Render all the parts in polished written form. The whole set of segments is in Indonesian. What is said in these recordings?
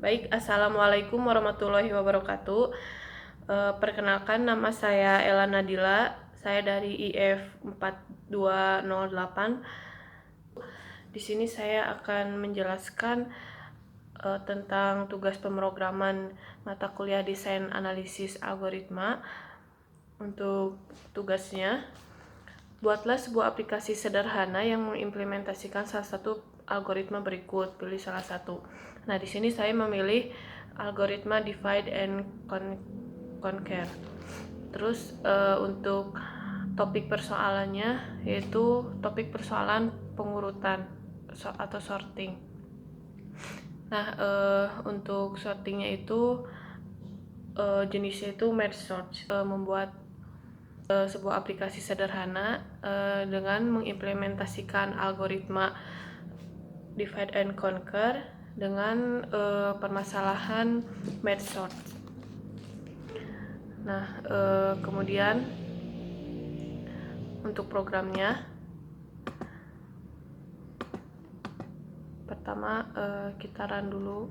Baik, Assalamualaikum warahmatullahi wabarakatuh. Perkenalkan, nama saya Ella Nadila. Saya dari IF 4208. Di sini saya akan menjelaskan tentang tugas pemrograman mata kuliah Desain Analisis Algoritma. Untuk tugasnya, buatlah sebuah aplikasi sederhana yang mengimplementasikan salah satu algoritma berikut. Pilih salah satu. Nah, di sini saya memilih algoritma divide and conquer. Terus untuk topik persoalannya yaitu topik persoalan pengurutan atau sorting. Nah, untuk sortingnya itu jenisnya itu merge sort. Membuat sebuah aplikasi sederhana dengan mengimplementasikan algoritma divide and conquer dengan permasalahan merge sort. Nah, kemudian untuk programnya, pertama kita run dulu.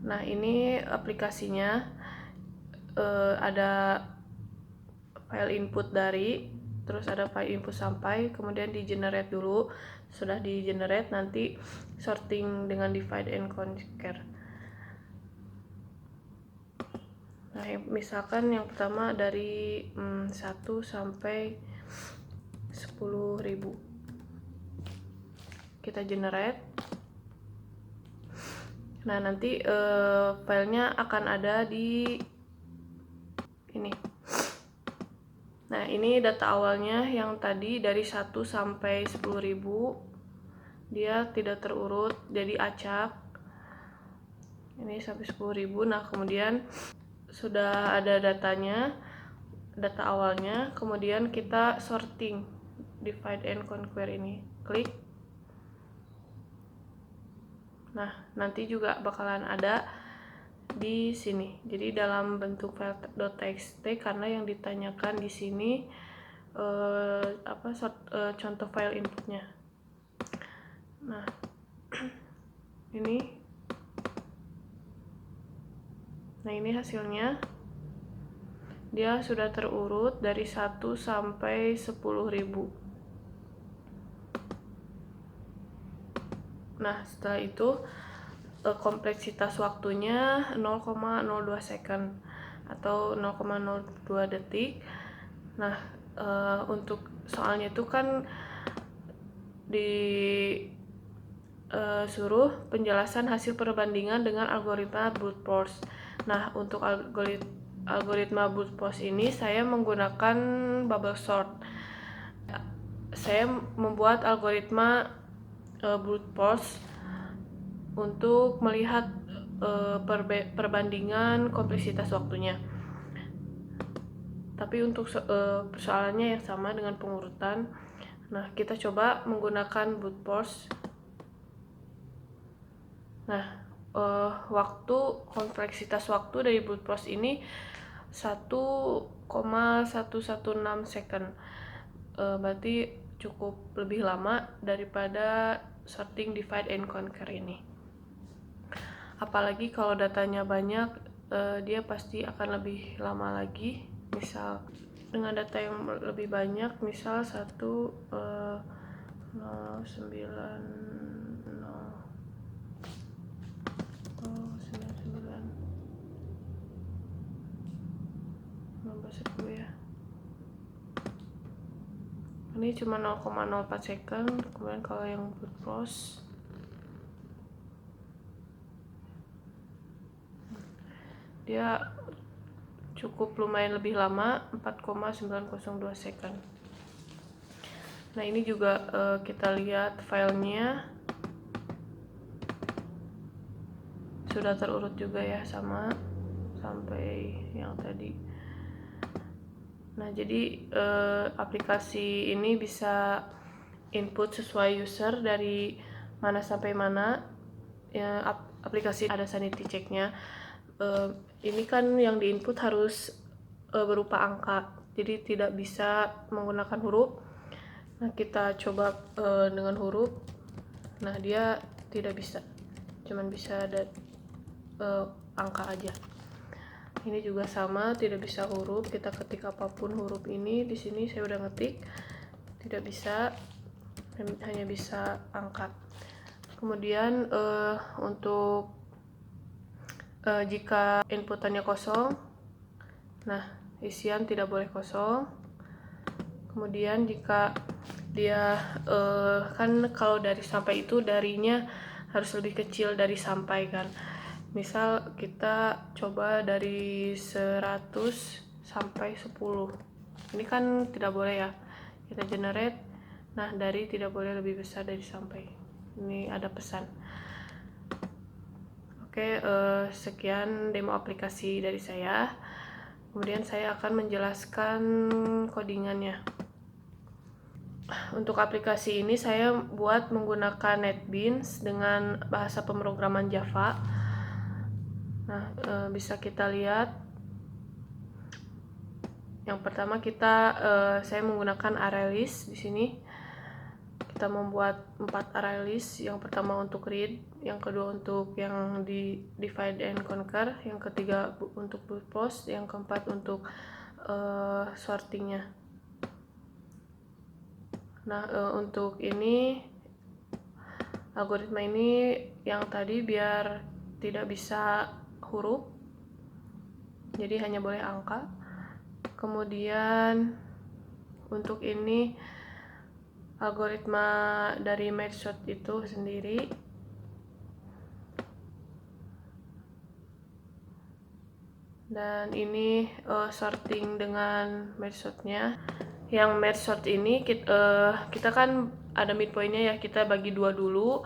Nah, ini aplikasinya ada file input dari, terus ada file input sampai, kemudian di generate dulu. Sudah di generate, nanti sorting dengan divide and conquer. Nah, misalkan yang pertama dari 1 sampai 10.000 kita generate. Nah, nanti filenya akan ada di ini. Nah, ini data awalnya yang tadi dari 1 sampai 10.000, dia tidak terurut, jadi acak. Ini sampai 10.000. Nah, kemudian sudah ada datanya, data awalnya, kemudian kita sorting divide and conquer ini. Klik. Nah, nanti juga bakalan ada di sini. Jadi dalam bentuk file .txt, karena yang ditanyakan di sini contoh file inputnya. Nah, ini. Nah, ini hasilnya. Dia sudah terurut dari 1 sampai 10.000. Nah, setelah itu kompleksitas waktunya 0,02 second atau 0,02 detik. Nah, untuk soalnya itu kan disuruh penjelasan hasil perbandingan dengan algoritma brute force. Nah, untuk algoritma brute force ini saya menggunakan bubble sort. Saya membuat algoritma brute force untuk melihat perbandingan kompleksitas waktunya. Tapi untuk persoalannya yang sama dengan pengurutan. Nah, kita coba menggunakan brute force. Nah, kompleksitas waktu dari brute force ini 1,116 second. Berarti cukup lebih lama daripada sorting divide and conquer ini. Apalagi kalau datanya banyak, dia pasti akan lebih lama lagi. Misal dengan data yang lebih banyak, misal 1,99 ya. Ini cuma 0,04 second. Kemudian kalau yang brute force dia cukup lumayan lebih lama, 4,902 second. Nah, ini juga kita lihat filenya sudah terurut juga ya, sama sampai yang tadi. Nah, jadi aplikasi ini bisa input sesuai user dari mana sampai mana. Ya, aplikasi ada sanity checknya. Ini kan yang diinput harus berupa angka, jadi tidak bisa menggunakan huruf. Nah, kita coba dengan huruf. Nah, dia tidak bisa, cuman bisa ada angka aja. Ini juga sama, tidak bisa huruf. Kita ketik apapun huruf ini. Di sini saya udah ngetik, tidak bisa, hanya bisa angka. Kemudian untuk jika inputannya kosong, nah isian tidak boleh kosong. Kemudian jika dia kan kalau dari sampai itu darinya harus lebih kecil dari sampai kan. Misal kita coba dari 100 sampai 10. Ini kan tidak boleh ya. Kita generate. Nah, dari tidak boleh lebih besar dari sampai. Ini ada pesan. Oke, sekian demo aplikasi dari saya. Kemudian saya akan menjelaskan codingannya. Untuk aplikasi ini saya buat menggunakan NetBeans dengan bahasa pemrograman Java. Nah, bisa kita lihat. Yang pertama saya menggunakan array list di sini. Kita membuat 4 array list. Yang pertama untuk read, yang kedua untuk yang di divide and conquer, yang ketiga untuk brute force, yang keempat untuk sortingnya. Nah, untuk ini algoritma ini yang tadi biar tidak bisa huruf, jadi hanya boleh angka. Kemudian untuk ini algoritma dari merge itu sendiri. Dan ini sorting dengan merge-nya. Yang merge ini kita kan ada midpointnya ya, kita bagi dua dulu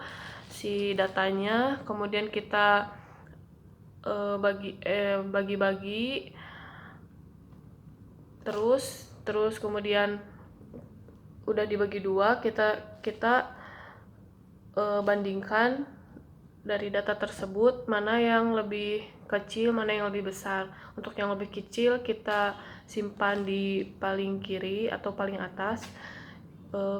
si datanya, kemudian kita bagi-bagi terus kemudian udah dibagi dua, kita bandingkan dari data tersebut mana yang lebih kecil, mana yang lebih besar. Untuk yang lebih kecil kita simpan di paling kiri atau paling atas.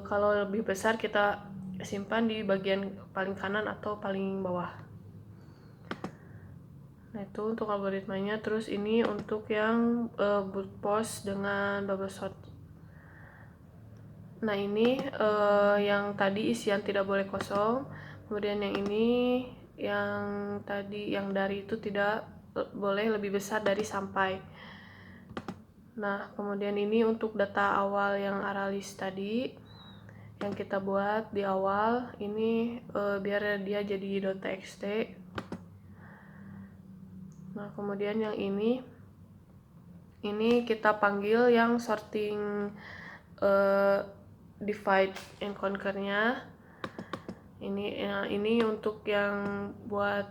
Kalau lebih besar kita simpan di bagian paling kanan atau paling bawah. Nah, itu untuk algoritmanya. Terus ini untuk yang brute force dengan bubble sort. Nah, ini yang tadi isian tidak boleh kosong. Kemudian yang ini yang tadi yang dari itu tidak boleh lebih besar dari sampai. Nah, kemudian ini untuk data awal yang array list tadi yang kita buat di awal, ini biar dia jadi .txt. Nah, kemudian yang ini kita panggil yang sorting divide and conquer-nya. Ini untuk yang buat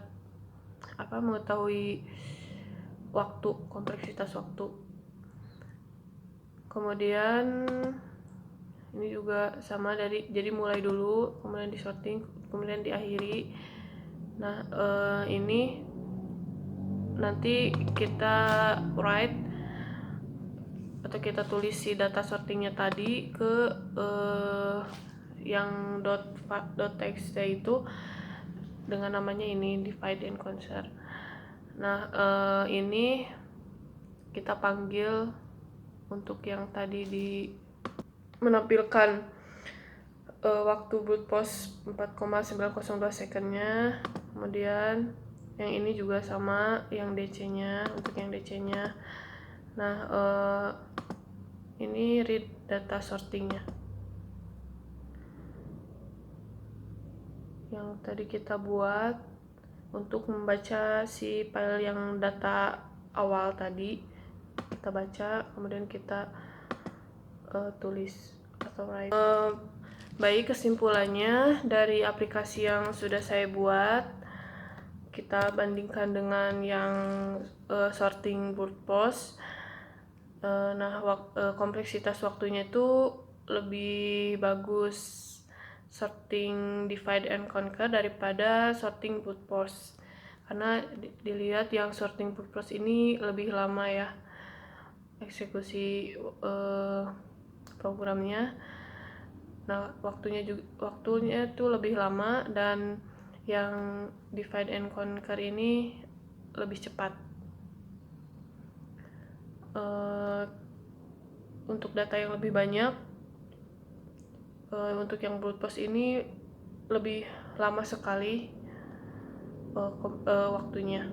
mengetahui waktu, kompleksitas waktu. Kemudian ini juga sama, jadi mulai dulu, kemudian di sorting, kemudian diakhiri. Nah, ini nanti kita write atau kita tulis si data sortingnya tadi ke yang .txt itu dengan namanya ini divide and conquer. Nah, ini kita panggil untuk yang tadi menampilkan waktu brute force 4,902 secondnya. Kemudian yang ini juga sama, yang DC-nya, untuk yang DC-nya. Nah, ini read data sortingnya yang tadi kita buat untuk membaca si file yang data awal tadi. Kita baca, kemudian kita tulis atau write. Baik, kesimpulannya dari aplikasi yang sudah saya buat, kita bandingkan dengan yang sorting brute force. Nah, kompleksitas waktunya itu lebih bagus sorting divide and conquer daripada sorting brute force, karena dilihat yang sorting brute force ini lebih lama ya eksekusi programnya. Nah, waktunya tuh lebih lama, dan yang divide and conquer ini lebih cepat. Untuk data yang lebih banyak, untuk yang brute force ini lebih lama sekali waktunya.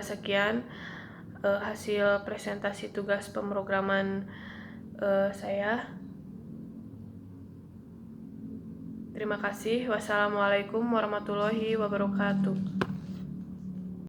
Sekian hasil presentasi tugas pemrograman saya. Terima kasih. Wassalamualaikum warahmatullahi wabarakatuh.